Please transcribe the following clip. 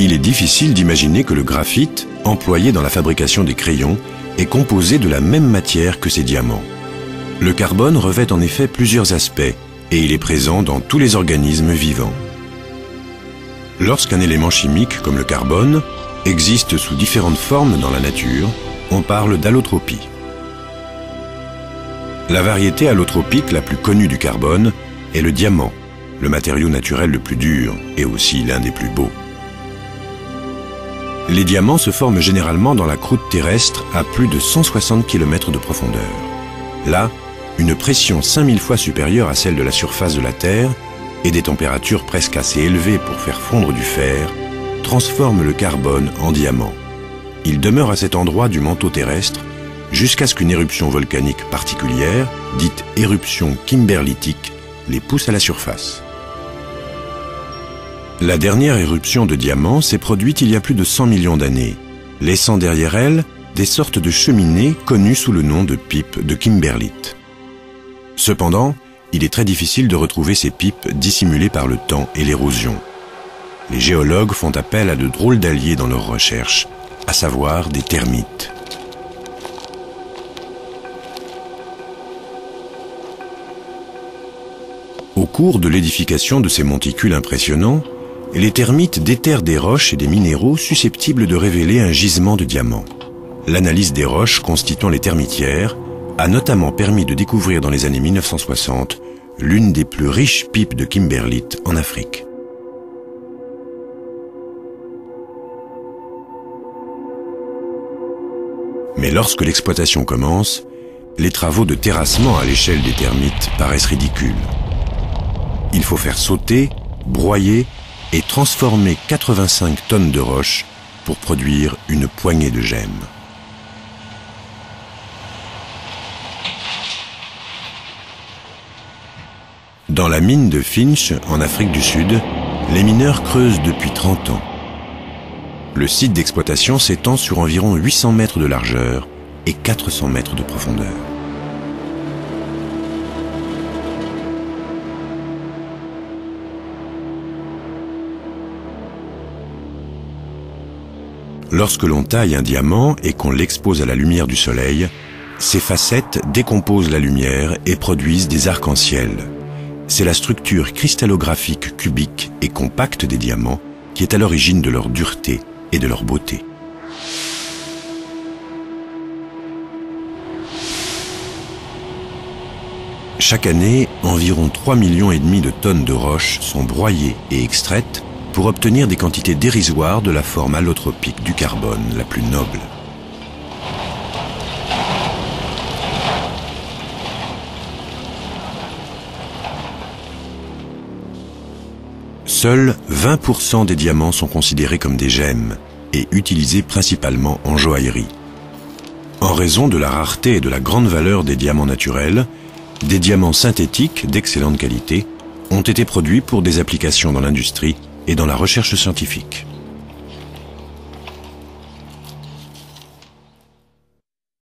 Il est difficile d'imaginer que le graphite, employé dans la fabrication des crayons, est composé de la même matière que ces diamants. Le carbone revêt en effet plusieurs aspects et il est présent dans tous les organismes vivants. Lorsqu'un élément chimique, comme le carbone, existe sous différentes formes dans la nature, on parle d'allotropie. La variété allotropique la plus connue du carbone est le diamant, le matériau naturel le plus dur et aussi l'un des plus beaux. Les diamants se forment généralement dans la croûte terrestre à plus de 160 km de profondeur. Là, une pression 5000 fois supérieure à celle de la surface de la Terre et des températures presque assez élevées pour faire fondre du fer transforment le carbone en diamant. Il demeure à cet endroit du manteau terrestre jusqu'à ce qu'une éruption volcanique particulière, dite éruption kimberlitique, les pousse à la surface. La dernière éruption de diamants s'est produite il y a plus de 100 millions d'années, laissant derrière elle des sortes de cheminées connues sous le nom de pipes de kimberlite. Cependant, il est très difficile de retrouver ces pipes dissimulées par le temps et l'érosion. Les géologues font appel à de drôles d'alliés dans leurs recherches, à savoir des termites. Au cours de l'édification de ces monticules impressionnants, les termites déterrent des roches et des minéraux susceptibles de révéler un gisement de diamants. L'analyse des roches constituant les termitières a notamment permis de découvrir dans les années 1960 l'une des plus riches pipes de kimberlite en Afrique. Mais lorsque l'exploitation commence, les travaux de terrassement à l'échelle des termites paraissent ridicules. Il faut faire sauter, broyer et transformer 85 tonnes de roches pour produire une poignée de gemmes. Dans la mine de Finsch, en Afrique du Sud, les mineurs creusent depuis 30 ans. Le site d'exploitation s'étend sur environ 800 mètres de largeur et 400 mètres de profondeur. Lorsque l'on taille un diamant et qu'on l'expose à la lumière du soleil, ses facettes décomposent la lumière et produisent des arcs-en-ciel. C'est la structure cristallographique cubique et compacte des diamants qui est à l'origine de leur dureté et de leur beauté. Chaque année, environ 3,5 millions de tonnes de roches sont broyées et extraites pour obtenir des quantités dérisoires de la forme allotropique du carbone la plus noble. Seuls 20% des diamants sont considérés comme des gemmes et utilisés principalement en joaillerie. En raison de la rareté et de la grande valeur des diamants naturels, des diamants synthétiques d'excellente qualité ont été produits pour des applications dans l'industrie et dans la recherche scientifique.